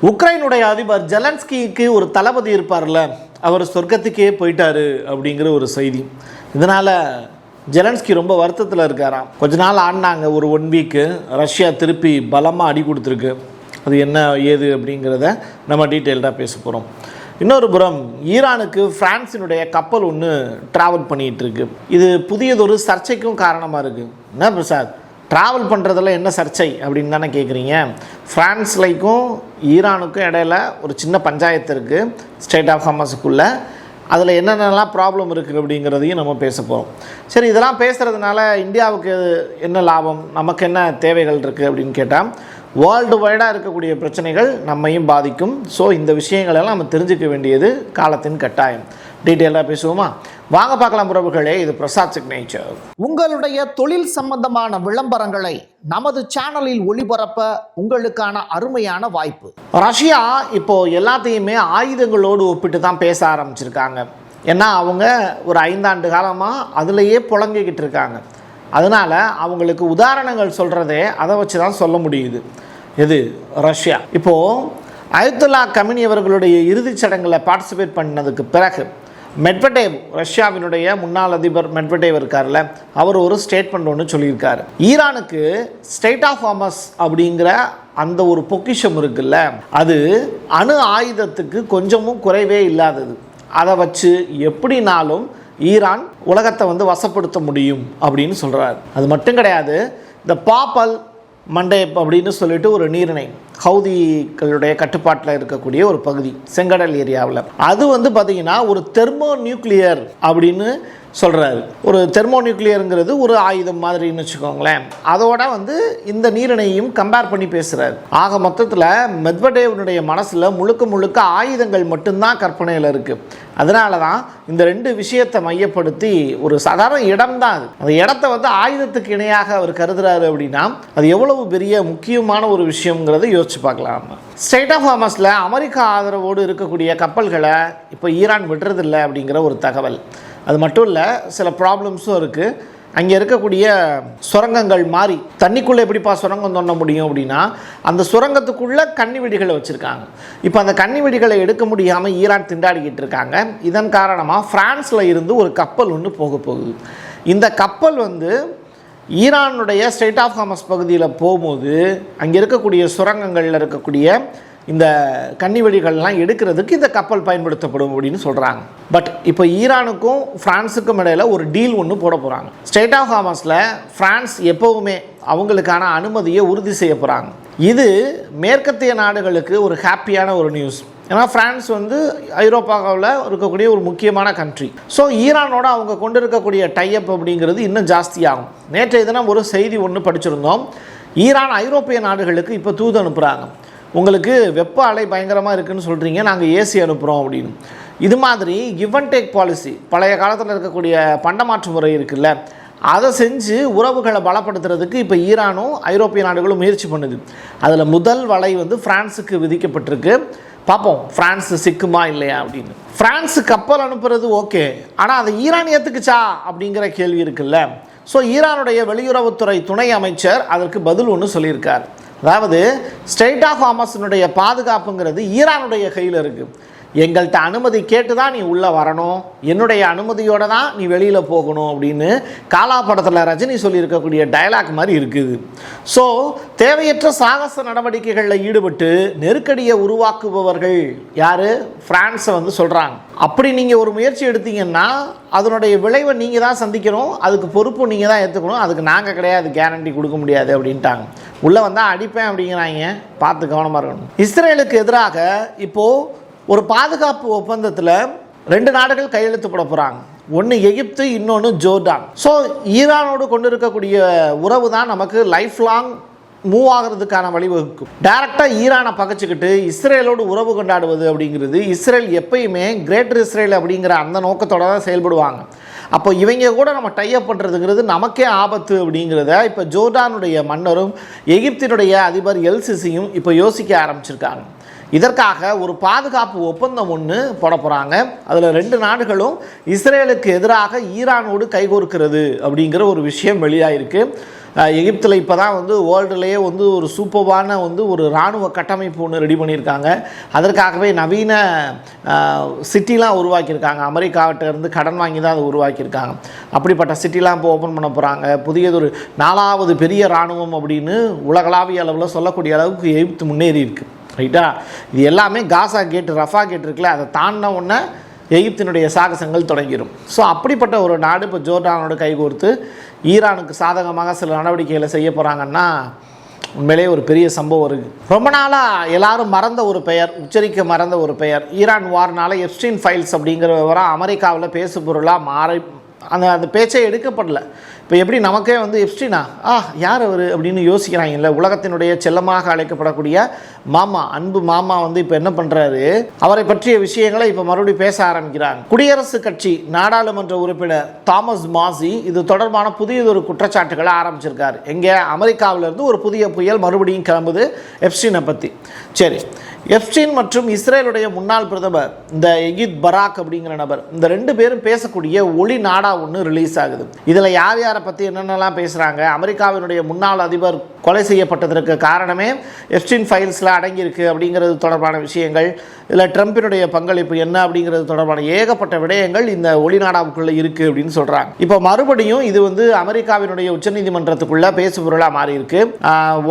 உக்ரைனுடைய அதிபர் ஜெலன்ஸ்கிக்கு ஒரு தளபதி இருப்பார்ல, அவர் சொர்க்கத்துக்கே போயிட்டாரு அப்படிங்கிற ஒரு செய்தி. இதனால் ஜெலன்ஸ்கி ரொம்ப வருத்தத்தில் இருக்காராம். கொஞ்ச நாள் ஆடினாங்க, ஒரு 1 வீக்கு ரஷ்யா திருப்பி பலமாக அடி கொடுத்துருக்கு. அது என்ன ஏது அப்படிங்கிறத நம்ம டீட்டெயில்டாக பேச போகிறோம். இன்னொரு புறம் ஈரானுக்கு பிரான்ஸினுடைய கப்பல் ஒன்று ட்ராவல் பண்ணிகிட்டு இருக்கு. இது புதியதொரு சர்ச்சைக்கும் காரணமாக இருக்குது. என்ன பிரசாத், ட்ராவல் பண்ணுறதில் என்ன சர்ச்சை அப்படின்னு தானே கேட்குறீங்க. ஃப்ரான்ஸ்லைக்கும் ஈரானுக்கும் இடையில ஒரு சின்ன பஞ்சாயத்து இருக்குது, ஸ்டேட் ஆஃப் ஹமாஸுக்குள்ளே. அதில் என்னென்னலாம் ப்ராப்ளம் இருக்குது அப்படிங்கிறதையும் நம்ம பேச போகிறோம். சரி, இதெல்லாம் பேசுகிறதுனால இந்தியாவுக்கு என்ன லாபம், நமக்கு என்ன தேவைகள் இருக்குது அப்படின்னு கேட்டால், வேர்ல்டு வைடாக இருக்கக்கூடிய பிரச்சனைகள் நம்மையும் பாதிக்கும். ஸோ இந்த விஷயங்களெல்லாம் நம்ம தெரிஞ்சுக்க வேண்டியது காலத்தின் கட்டாயம். டீட்டெயிலாக பேசுவோமா? வாங்க பார்க்கலாம் உறவுகளே. இது பிரசாத் சிக்னேச்சர். உங்களுடைய தொழில் சம்பந்தமான விளம்பரங்களை நமது சேனலில் ஒளிபரப்ப உங்களுக்கான அருமையான வாய்ப்பு. ரஷ்யா இப்போது எல்லாத்தையுமே ஆயுதங்களோடு ஒப்பிட்டு தான் பேச ஆரம்பிச்சிருக்காங்க. ஏன்னா அவங்க ஒரு 5 ஆண்டு காலமாக அதிலேயே புழங்கிக்கிட்டு இருக்காங்க. அதனால் அவங்களுக்கு உதாரணங்கள் சொல்கிறதே அதை வச்சு தான் சொல்ல முடியுது. எது? ரஷ்யா. இப்போது அயத்துல்லா கமினி அவர்களுடைய இறுதிச் சடங்கில் பார்ட்டிசிபேட் பண்ணதுக்கு பிறகு மெட்வெடேவ், ரஷ்யாவினுடைய முன்னாள் அதிபர் மெட்வெடேவ் இருக்கார்ல, அவர் ஒரு ஸ்டேட்மெண்ட் ஒன்று சொல்லியிருக்காரு. ஈரானுக்கு ஸ்டேட் ஆஃப் ஹார்மஸ் அப்படிங்கிற அந்த ஒரு பொக்கிஷம் இருக்குல்ல, அது அணு ஆயுதத்துக்கு கொஞ்சமும் குறைவே இல்லாதது. அதை வச்சு எப்படினாலும் ஈரான் உலகத்தை வசப்படுத்த முடியும் அப்படின்னு சொல்கிறார். அது மட்டும் கிடையாது, இந்த பாப்பல் மண்டேப் அப்படின்னு சொல்லிட்டு ஒரு நீரிணை ஹவுதிகளுடைய கட்டுப்பாட்டில் இருக்கக்கூடிய ஒரு பகுதி செங்கடல் ஏரியாவில், அது பார்த்திங்கன்னா ஒரு தெர்மோ நியூக்ளியர் அப்படின்னு சொல்கிறாரு. ஒரு தெர்மோ நியூக்ளியருங்கிறது ஒரு ஆயுதம் மாதிரின்னு வச்சுக்கோங்களேன். அதோட இந்த நீரிணையும் கம்பேர் பண்ணி பேசுகிறார். ஆக மொத்தத்தில் மெட்வெடேவனுடைய மனசில் முழுக்க ஆயுதங்கள் மட்டும்தான் கற்பனையில் இருக்குது. அதனால தான் இந்த 2 விஷயத்தை மையப்படுத்தி ஒரு சாதாரண இடம் தான் அது, அந்த இடத்த ஆயுதத்துக்கு இணையாக அவர் கருதுறாரு. அப்படின்னா அது எவ்வளவு பெரிய முக்கியமான ஒரு விஷயங்கிறத யோசிச்சு பார்க்கலாம். ஸ்டேட் ஆஃப் ஹார்மஸில் அமெரிக்கா ஆதரவோடு இருக்கக்கூடிய கப்பல்களை இப்போ ஈரான் விடுறதில்லை அப்படிங்கிற ஒரு தகவல். அது மட்டும் இல்லை, சில ப்ராப்ளம்ஸும் இருக்குது. அங்கே இருக்கக்கூடிய சுரங்கங்கள் மாறி தண்ணிக்குள்ளே எப்படிப்பா சுரங்கம் தோண்ட முடியும் அப்படின்னா, அந்த சுரங்கத்துக்குள்ளே கன்னி வெடிகளை வச்சுருக்காங்க. இப்போ அந்த கன்னி வெடிகளை எடுக்க முடியாமல் ஈரான் திண்டாடிக்கிட்டு இருக்காங்க. இதன் காரணமாக ஃப்ரான்ஸில் இருந்து ஒரு கப்பல் ஒன்று போகுது. இந்த கப்பல் ஈரானுடைய ஸ்டேட் ஆஃப் ஹார்மஸ் பகுதியில் போகும்போது அங்கே இருக்கக்கூடிய சுரங்கங்களில் இருக்கக்கூடிய இந்த கன்னி வெடிகள்லாம் எடுக்கிறதுக்கு இந்த கப்பல் பயன்படுத்தப்படும் அப்படின்னு சொல்கிறாங்க. பட் இப்போ ஈரானுக்கும் ஃப்ரான்ஸுக்கும் இடையில் ஒரு டீல் ஒன்று போட போகிறாங்க. ஸ்டேட் ஆஃப் ஹார்மஸில் ஃப்ரான்ஸ் எப்போவுமே அவங்களுக்கான அனுமதியை உறுதி செய்ய போகிறாங்க. இது மேற்கத்திய நாடுகளுக்கு ஒரு ஹாப்பியான ஒரு நியூஸ். ஏன்னா ஃப்ரான்ஸ் ஐரோப்பாவில் இருக்கக்கூடிய ஒரு முக்கியமான கண்ட்ரி. ஸோ ஈரானோட அவங்க கொண்டு இருக்கக்கூடிய டைஅப் அப்படிங்கிறது இன்னும் ஜாஸ்தியாகும். நேற்றைய தினம் ஒரு செய்தி ஒன்று படிச்சிருந்தோம். ஈரான் ஐரோப்பிய நாடுகளுக்கு இப்போ தூது அனுப்புகிறாங்க. உங்களுக்கு வெப்ப அலை பயங்கரமாக இருக்குதுன்னு சொல்கிறீங்க, நாங்கள் ஏசி அனுப்புகிறோம் அப்படின்னு. இது மாதிரி கிவ் அண்ட் டேக் பாலிசி, பழைய காலத்தில் இருக்கக்கூடிய பண்டமாற்று முறை இருக்குல்ல, அதை செஞ்சு உறவுகளை பலப்படுத்துறதுக்கு இப்போ ஈரானும் ஐரோப்பிய நாடுகளும் முயற்சி பண்ணுது. அதில் முதல் வலை ஃப்ரான்ஸுக்கு விதிக்கப்பட்டிருக்கு. பார்ப்போம் ஃப்ரான்ஸ் சிக்குமா இல்லையா அப்படின்னு. ஃப்ரான்ஸு கப்பல் அனுப்புறது ஓகே, ஆனால் அதை ஈரான் ஏற்றுக்குச்சா அப்படிங்கிற கேள்வி இருக்குல்ல. ஸோ ஈரானுடைய வெளியுறவுத்துறை துணை அமைச்சர் அதற்கு பதில் ஒன்று சொல்லியிருக்கார். அதாவது ஸ்டேட் ஆஃப் ஹார்மஸினுடைய பாதுகாப்புங்கிறது ஈரானுடைய கையில் இருக்குது. எங்கள்கிட்ட அனுமதி கேட்டு தான் நீ உள்ளே வரணும், என்னுடைய அனுமதியோடு தான் நீ வெளியில் போகணும் அப்படின்னு காலா படத்தில் ரஜினி சொல்லியிருக்கக்கூடிய டயலாக் மாதிரி இருக்குது. ஸோ தேவையற்ற சாகச நடவடிக்கைகளில் ஈடுபட்டு நெருக்கடியை உருவாக்குபவர்கள் யார்? ஃப்ரான்ஸை சொல்கிறாங்க. அப்படி நீங்கள் ஒரு முயற்சி எடுத்தீங்கன்னா அதனுடைய விளைவை நீங்கள் தான் சந்திக்கணும், அதுக்கு பொறுப்பு நீங்கள் தான் ஏற்றுக்கணும், அதுக்கு நாங்கள் கிடையாது, கேரண்டி கொடுக்க முடியாது அப்படின்ட்டாங்க. உள்ளே வந்தால் அடிப்பேன் அப்படிங்கிறாங்க, பார்த்து கவனமாக இருக்கணும். இஸ்ரேலுக்கு எதிராக இப்போது ஒரு பாதுகாப்பு ஒப்பந்தத்தில் 2 நாடுகள் கையெழுத்து போட போகிறாங்க. ஒன்று எகிப்து, இன்னொன்று ஜோர்டான். ஸோ ஈரானோடு கொண்டு இருக்கக்கூடிய உறவு தான் நமக்கு லைஃப் லாங் மூவ் ஆகிறதுக்கான வழிவகுக்கும். டைரெக்டாக ஈரானை பகைச்சிக்கிட்டு இஸ்ரேலோடு உறவு கொண்டாடுவது அப்படிங்கிறது, இஸ்ரேல் எப்பயுமே கிரேட்டர் இஸ்ரேல் அப்படிங்கிற அந்த நோக்கத்தோடு தான் செயல்படுவாங்க. அப்போ இவங்க கூட நம்ம டைப் பண்ணுறதுங்கிறது நமக்கே ஆபத்து அப்படிங்கிறத இப்போ ஜோர்டானுடைய மன்னரும் எகிப்தினுடைய அதிபர் எல்சிசியும் இப்போ யோசிக்க ஆரம்பிச்சிருக்காங்க. இதற்காக ஒரு பாதுகாப்பு ஒப்பந்தம் ஒன்று போட போகிறாங்க. அதில் 2 நாடுகளும் இஸ்ரேலுக்கு எதிராக ஈரானோடு கைகோர்க்கிறது அப்படிங்கிற ஒரு விஷயம் வெளியாயிருக்கு. எகிப்தில் இப்போ தான் வந்து வேர்ல்டுலேயே வந்து ஒரு சூப்பர்வான வந்து ஒரு இராணுவ கட்டமைப்பு ஒன்று ரெடி பண்ணியிருக்காங்க. அதற்காகவே நவீன சிட்டிலாம் உருவாக்கியிருக்காங்க. அமெரிக்காவிட்டிருந்து கடன் வாங்கி தான் அதை உருவாக்கியிருக்காங்க. அப்படிப்பட்ட சிட்டிலாம் இப்போ ஓப்பன் பண்ண போகிறாங்க. புதியதொரு 4வது பெரிய இராணுவம் அப்படின்னு உலகளாவிய அளவில் சொல்லக்கூடிய அளவுக்கு எகிப்து முன்னேறி இருக்குது. ரைட்டா? இது எல்லாமே காசா கேட், ரஃபா கேட் இருக்குல்ல, அதை தாண்டின உடனே எகிப்தினுடைய சாகசங்கள் தொடங்கிடும். ஸோ அப்படிப்பட்ட ஒரு நாடு இப்போ ஜோர்டானோட கைகோர்த்து ஈரானுக்கு சாதகமாக சில நடவடிக்கைகளை செய்ய போகிறாங்கன்னா உண்மையிலே ஒரு பெரிய சம்பவம் இருக்குது. ரொம்ப நாளாக எல்லாரும் மறந்த ஒரு பெயர், உச்சரிக்க மறந்த ஒரு பெயர், ஈரான் வார்னால எப்ஸ்டீன் ஃபைல்ஸ் அப்படிங்கிற விவரம் அமெரிக்காவில் பேசு பொருளாக அந்த பேச்சே எடுக்கப்படல. இப்போ எப்படி நமக்கே வந்து எப்ஸ்டீனா யார் அவர் அப்படின்னு யோசிக்கிறாங்கல்ல. உலகத்தினுடைய செல்லமாக அழைக்கப்படக்கூடிய மாமா, அன்பு மாமா வந்து இப்போ என்ன பண்ணுறாரு, அவரை பற்றிய விஷயங்களை இப்போ மறுபடியும் பேச ஆரம்பிக்கிறாங்க. குடியரசுக் கட்சி நாடாளுமன்ற உறுப்பினர் தாமஸ் மாசி இது தொடர்பான புதியதொரு குற்றச்சாட்டுகளை ஆரம்பிச்சிருக்காரு. எங்கே? அமெரிக்காவிலிருந்து ஒரு புதிய புயல் மறுபடியும் கிளம்புது எப்ஸ்டீனை பற்றி. சரி, எப்ஸ்டீன் மற்றும் இஸ்ரேலுடைய முன்னாள் பிரதமர் இந்த எகித் பராக் அப்படிங்கிற நபர், இந்த 2 பேரும் பேசக்கூடிய ஒளி நாடா ஒன்று ரிலீஸ் ஆகுது. இதில் யார் யாரை பற்றி என்னென்னலாம் பேசுகிறாங்க, அமெரிக்காவினுடைய முன்னாள் அதிபர் கொலை செய்யப்பட்டதற்கு காரணமே எப்ஸ்டீன் ஃபைல்ஸில் அடங்கியிருக்கு அப்படிங்கிறது தொடர்பான விஷயங்கள், இதில் ட்ரம்பினுடைய பங்களிப்பு என்ன அப்படிங்கிறது தொடர்பான ஏகப்பட்ட விடயங்கள் இந்த ஒளிநாடாவுக்குள்ளே இருக்குது அப்படின்னு சொல்கிறாங்க. இப்போ மறுபடியும் இது வந்து அமெரிக்காவினுடைய உச்சநீதிமன்றத்துக்குள்ளே பேசு பொருளாக மாறி இருக்கு.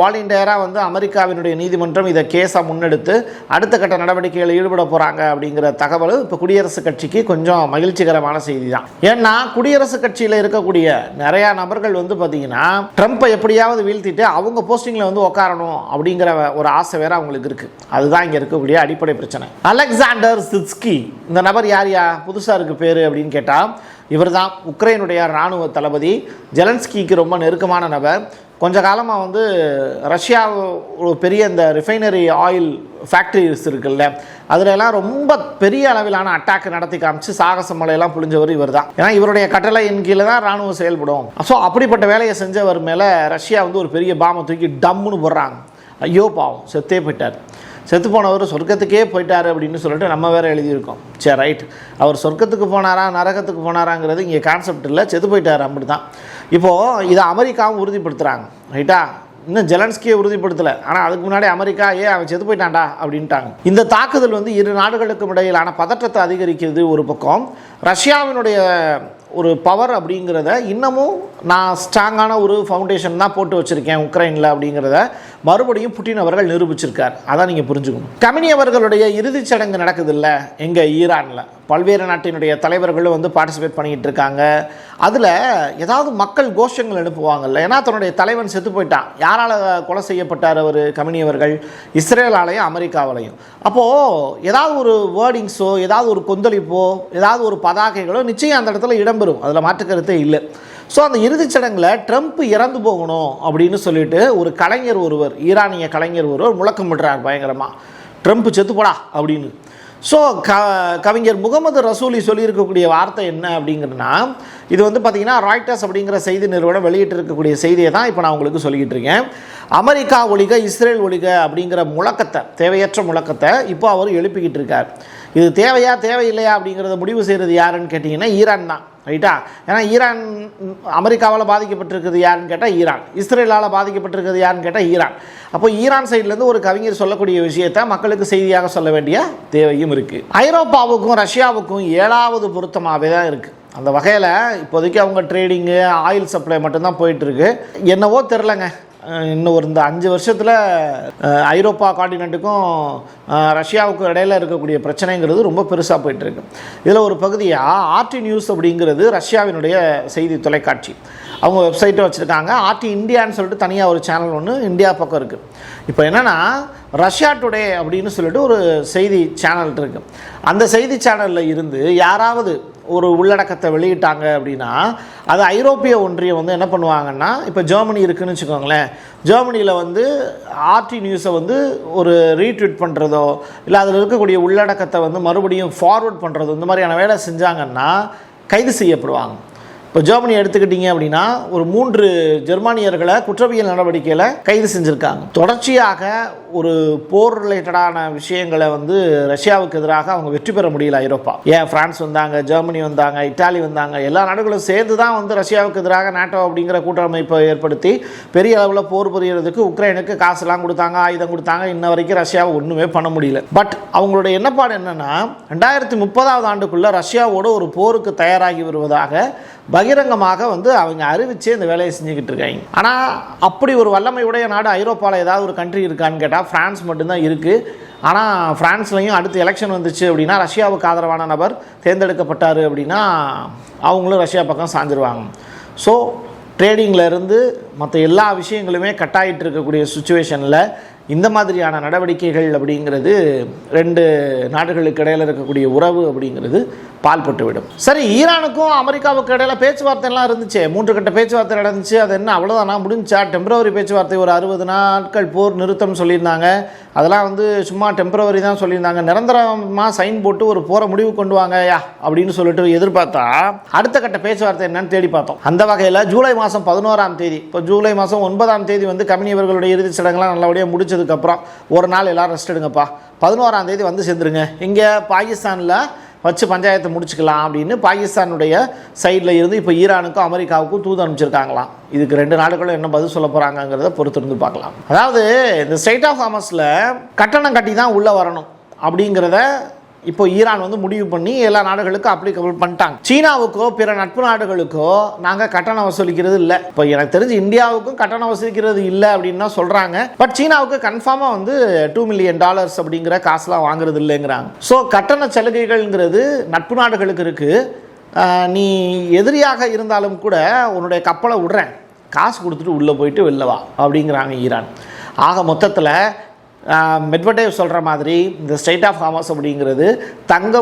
வாலண்டியராக வந்து அமெரிக்காவினுடைய நீதிமன்றம் இதை கேஸாக முன்னெடுத்து அடுத்த கட்ட நடவடிக்கைகளில் ஈடுபட போகிறாங்க அப்படிங்கிற தகவல் இப்போ குடியரசுக் கட்சிக்கு கொஞ்சம் மகிழ்ச்சிகரமான செய்தி தான். ஏன்னா குடியரசுக் கட்சியில் இருக்கக்கூடிய நிறையா நபர்கள் வந்து பார்த்தீங்கன்னா ட்ரம்ப்பை எப்படியாவது வீழ்த்திட்டு அவங்க போஸ்டிங்கில் வந்து உட்காரணும் அப்படிங்கிற ஒரு ஆசை வேற அவங்களுக்கு இருக்குது. அதுதான் இங்கே இருக்கக்கூடிய அடிப்படை பிரச்சனை. அலெக்சாண்டர் சிட்ஸ்கி இந்த நபர் யாரையா புதுசாக இருக்கு பேர் அப்படின்னு கேட்டால் இவர் தான் உக்ரைனுடைய இராணுவ தளபதி. ஜெலன்ஸ்கிக்கு ரொம்ப நெருக்கமான நபர். கொஞ்ச காலமாக வந்து ரஷ்யா ஒரு பெரிய இந்த ரிஃபைனரி ஆயில் ஃபேக்ட்ரிஸ் இருக்குல்ல, அதிலெல்லாம் ரொம்ப பெரிய அளவிலான அட்டாக் நடத்தி காமிச்சு சாகச மலையெல்லாம் புழிஞ்சவர் இவர் தான். ஏன்னா இவருடைய கட்டளையின் கீழே தான் இராணுவம் செயல்படும். ஸோ அப்படிப்பட்ட வேலையை செஞ்சவர் மேலே ரஷ்யா வந்து ஒரு பெரிய பாம்பை தூக்கி டம்முன்னு போடுறாங்க. ஐயோ பாவம், செத்தே போயிட்டார். செத்து போனவர் சொர்க்கத்துக்கே போயிட்டார் அப்படின்னு சொல்லிட்டு நம்ம வேறு எழுதியிருக்கோம். சரி, ரைட். அவர் சொர்க்கத்துக்கு போனாரா நரகத்துக்கு போனாராங்கிறது இங்கே கான்செப்ட் இல்லை, செத்து போயிட்டார் அப்படி தான். இப்போது இதை அமெரிக்காவும் உறுதிப்படுத்துகிறாங்க. ரைட்டா? இன்னும் ஜெலன்ஸ்கியை உறுதிப்படுத்தலை. ஆனால் அதுக்கு முன்னாடி அமெரிக்கா அவன் செத்து போயிட்டான்டா அப்படின்ட்டாங்க. இந்த தாக்குதல் வந்து இரு நாடுகளுக்கும் இடையிலான பதற்றத்தை அதிகரிக்கிறது ஒரு பக்கம். ரஷ்யாவினுடைய ஒரு பவர் அப்படிங்கிறத இன்னமும் நான் ஸ்ட்ராங்கான ஒரு ஃபவுண்டேஷன் தான் போட்டு வச்சுருக்கேன் உக்ரைனில் அப்படிங்கிறத மறுபடியும் புட்டின் அவர்கள் நிரூபிச்சிருக்கார். அதான் நீங்கள் புரிஞ்சுக்கணும். கமினி அவர்களுடைய இறுதிச் சடங்கு நடக்குது இல்லை எங்கே ஈரானில், பல்வேறு நாட்டினுடைய தலைவர்களும் வந்து பார்ட்டிசிபேட் பண்ணிக்கிட்டு இருக்காங்க. அதில் ஏதாவது மக்கள் கோஷங்கள் அனுப்புவாங்கல்ல. ஏன்னா தன்னுடைய தலைவன் செத்து போயிட்டான். யாரால் கொலை செய்யப்பட்டார் அவர்? கமினி அவர்கள் இஸ்ரேலாலையும் அமெரிக்காவிலையும். அப்போது ஏதாவது ஒரு வேர்டிங்ஸோ ஏதாவது ஒரு கொந்தளிப்போ ஏதாவது ஒரு பதாகைகளோ நிச்சயம் அந்த இடத்துல இடம்பெறும். அதில் மாற்றுக்கருத்தே இல்லை. ஸோ அந்த இறுதிச் சடங்கில் ட்ரம்ப் இறந்து போகணும் அப்படின்னு சொல்லிட்டு ஒரு கலைஞர் ஒருவர், ஈரானிய கலைஞர் ஒருவர் முழக்கம் விடுறார் பயங்கரமாக, ட்ரம்ப் செத்துப்போடா அப்படின்னு. ஸோ கவிஞர் முகமது ரசூலி சொல்லியிருக்கக்கூடிய வார்த்தை என்ன அப்படிங்கிறதுனா, இது வந்து பார்த்திங்கன்னா ராய்டர்ஸ் அப்படிங்கிற செய்தி நிறுவனம் வெளியிட்டு இருக்கக்கூடிய செய்தியை தான் இப்போ நான் உங்களுக்கு சொல்லிக்கிட்டு இருக்கேன். அமெரிக்கா ஒழிக இஸ்ரேல் ஒழிக அப்படிங்கிற முழக்கத்தை, தேவையற்ற முழக்கத்தை இப்போ அவர் எழுப்பிக்கிட்டு இருக்கார். இது தேவையா தேவையில்லையா அப்படிங்கிறத முடிவு செய்கிறது யாருன்னு கேட்டிங்கன்னா ஈரான் தான். ரைட்டா? ஏன்னா ஈரான் அமெரிக்காவால் பாதிக்கப்பட்டிருக்கிறது யாருன்னு கேட்டால் ஈரான், இஸ்ரேலால் பாதிக்கப்பட்டிருக்கிறது யாருன்னு கேட்டால் ஈரான். அப்போ ஈரான் சைட்லேருந்து ஒரு கவிஞர் சொல்லக்கூடிய விஷயத்தை மக்களுக்கு செய்தியாக சொல்ல வேண்டிய தேவையும் இருக்குது. ஐரோப்பாவுக்கும் ரஷ்யாவுக்கும் 7வது பொருத்தமாகவே தான் இருக்குது. அந்த வகையில் இப்போதைக்கு அவங்க ட்ரேடிங்கு ஆயில் சப்ளை மட்டும்தான் போயிட்டுருக்கு. என்னவோ தெரிலங்க, இன்னும் ஒரு இந்த 5 வருஷத்தில் ஐரோப்பா காண்டினென்ட்டுக்கும் ரஷ்யாவுக்கும் இடையில் இருக்கக்கூடிய பிரச்சனைங்கிறது ரொம்ப பெருசாக போயிட்டுருக்கு. இதில் ஒரு பகுதியாக ஆர்டி நியூஸ் அப்படிங்கிறது ரஷ்யாவினுடைய செய்தி தொலைக்காட்சி, அவங்க வெப்சைட்டை வச்சுருக்காங்க. ஆர்டி இந்தியான்னு சொல்லிட்டு தனியாக ஒரு சேனல் ஒன்று இந்தியா பக்கம் இருக்குது. இப்போ என்னென்னா ரஷ்யா டுடே அப்படின்னு சொல்லிட்டு ஒரு செய்தி சேனல் இருக்குது. அந்த செய்தி சேனலில் இருந்து யாராவது ஒரு உள்ளடக்கத்தை வெளியிட்டாங்க அப்படின்னா அது ஐரோப்பிய ஒன்றியம் வந்து என்ன பண்ணுவாங்கன்னா, இப்போ ஜெர்மனி இருக்குதுன்னு வச்சுக்கோங்களேன், ஜெர்மனியில் வந்து ஆர்டி நியூஸை வந்து ஒரு ரீட்வீட் பண்ணுறதோ இல்லை அதில் இருக்கக்கூடிய உள்ளடக்கத்தை வந்து மறுபடியும் ஃபார்வர்ட் பண்ணுறதோ இந்த மாதிரியான வேலை செஞ்சாங்கன்னா கைது செய்யப்படுவாங்க. இப்போ ஜெர்மனி எடுத்துக்கிட்டீங்க அப்படின்னா ஒரு 3 ஜெர்மானியர்களை குற்றவியல் நடவடிக்கையில் கைது செஞ்சுருக்காங்க. தொடர்ச்சியாக ஒரு போர் ரிலேட்டடான விஷயங்களை வந்து ரஷ்யாவுக்கு எதிராக அவங்க வெற்றி பெற முடியல. ஐரோப்பா ஏன் பிரான்ஸ் வந்தாங்க, ஜெர்மனி வந்தாங்க, இத்தாலி வந்தாங்க, எல்லா நாடுகளும் சேர்ந்து தான் வந்து ரஷ்யாவுக்கு எதிராக நாட்டோ அப்படிங்கிற கூட்டமைப்பை ஏற்படுத்தி பெரிய அளவில் போர் புரியறதுக்கு உக்ரைனுக்கு காசுலாம் கொடுத்தாங்க, ஆயுதம் கொடுத்தாங்க. இன்ன வரைக்கும் ரஷ்யாவை ஒன்றுமே பண்ண முடியல. பட் அவங்களுடைய எண்ணப்பாடு என்னன்னா 2030ஆவது ஆண்டுக்குள்ள ரஷ்யாவோட ஒரு போருக்கு தயாராகி வருவதாக பகிரங்கமாக வந்து அவங்க அறிவிச்சே இந்த வேலையை செஞ்சுக்கிட்டு இருக்காங்க. ஆனால் அப்படி ஒரு வல்லமை உடைய நாடு ஐரோப்பாவில் ஏதாவது ஒரு கண்ட்ரி இருக்கான்னு கேட்டால் பிரான்ஸ் மட்டும்தான் இருக்குது. ஆனால் பிரான்ஸ்லையும் அடுத்து எலெக்ஷன் வந்துச்சு அப்படின்னா ரஷ்யாவுக்கு ஆதரவான நபர் தேர்ந்தெடுக்கப்பட்டார் அப்படின்னா அவங்களும் ரஷ்யா பக்கம் சாஞ்சிருவாங்க. ஸோ ட்ரேடிங்கில் இருந்து மற்ற எல்லா விஷயங்களுமே கட்டாயிட்டு இருக்கக்கூடிய சுச்சுவேஷனில் இந்த மாதிரியான நடவடிக்கைகள் அப்படிங்கிறது 2 நாடுகளுக்கு இடையில் இருக்கக்கூடிய உறவு அப்படிங்கிறது பால்பட்டு விடும். சரி, ஈரானுக்கும் அமெரிக்காவுக்கு இடையில பேச்சுவார்த்தைலாம் இருந்துச்சு, 3 கட்ட பேச்சுவார்த்தை நடந்துச்சு. அது என்ன அவ்வளோதானா, முடிஞ்சா? டெம்பரவரி பேச்சுவார்த்தை, ஒரு 60 நாட்கள் போர் நிறுத்தம் சொல்லியிருந்தாங்க. அதெல்லாம் வந்து சும்மா டெம்பரவரி தான் சொல்லியிருந்தாங்க. நிரந்தரமாக சைன் போட்டு ஒரு போரை முடிவு கொண்டு வாங்கயா அப்படின்னு சொல்லிட்டு எதிர்பார்த்தா அடுத்த கட்ட பேச்சுவார்த்தை என்னன்னு தேடி பார்த்தோம். அந்த வகையில் ஜூலை மாதம் 11ஆம் தேதி, இப்போ ஜூலை மாதம் 9ஆம் தேதி வந்து கமினி அவர்களுடைய இறுதிச் சடங்குலாம் நல்லபடியாக முடிச்சதுக்கப்புறம் ஒரு நாள் எல்லாரும் ரெஸ்ட் எடுங்கப்பா, 11ஆம் தேதி வந்து சேர்ந்துருங்க, இங்கே பாகிஸ்தானில் வச்சு பஞ்சாயத்தை முடிச்சுக்கலாம் அப்படின்னு பாகிஸ்தானுடைய சைடில் இருந்து இப்போ ஈரானுக்கும் அமெரிக்காவுக்கும் தூது அனுப்பிச்சிருக்காங்களாம். இதுக்கு 2 நாடுகளும் என்ன பதில் சொல்ல போகிறாங்கங்கிறத பொறுத்திருந்து பார்க்கலாம். அதாவது இந்த ஸ்ட்ரெய்ட் ஆஃப் ஹார்மஸில் கட்டணம் கட்டி தான் உள்ளே வரணும் அப்படிங்கிறத இப்போ ஈரான் வந்து முடிவு பண்ணி எல்லா நாடுகளுக்கும் அப்ளிகபிள் பண்ணிட்டாங்க. சீனாவுக்கோ பிற நட்பு நாடுகளுக்கோ நாங்கள் கட்டணம் வசூலிக்கிறது இல்லை. இப்போ எனக்கு தெரிஞ்சு இந்தியாவுக்கும் கட்டணம் வசூலிக்கிறது இல்லை அப்படின்னு தான் சொல்கிறாங்க. பட் சீனாவுக்கு கன்ஃபார்மாக வந்து $2 மில்லியன் அப்படிங்கிற காசுலாம் வாங்குறது இல்லைங்கிறாங்க. ஸோ கட்டண சலுகைகள்ங்கிறது நட்பு நாடுகளுக்கு இருக்குது. நீ எதிரியாக இருந்தாலும் கூட உன்னுடைய கப்பலை விடுறேன், காசு கொடுத்துட்டு உள்ளே போயிட்டு வெளில வா அப்படிங்கிறாங்க ஈரான். ஆக மொத்தத்தில் மெட்வடேவ் சொல்கிற மாதிரி இந்த ஸ்ட்ரெய்ட் ஆஃப் ஹார்மஸ் அப்படிங்கிறது தங்க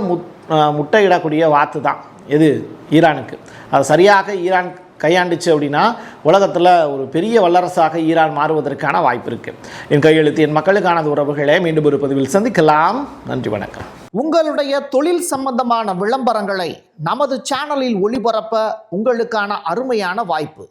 முட்டையிடக்கூடிய வாத்து தான் எது ஈரானுக்கு. அது சரியாக ஈரான் கையாண்டுச்சு அப்படின்னா உலகத்தில் ஒரு பெரிய வல்லரசாக ஈரான் மாறுவதற்கான வாய்ப்பு இருக்குது. என் கையெழுத்து என் மக்களுக்கான உறவுகளை மீண்டும் ஒரு பதிவில் சந்திக்கலாம். நன்றி, வணக்கம். உங்களுடைய தொழில் சம்பந்தமான விளம்பரங்களை நமது சேனலில் ஒளிபரப்ப உங்களுக்கான அருமையான வாய்ப்பு.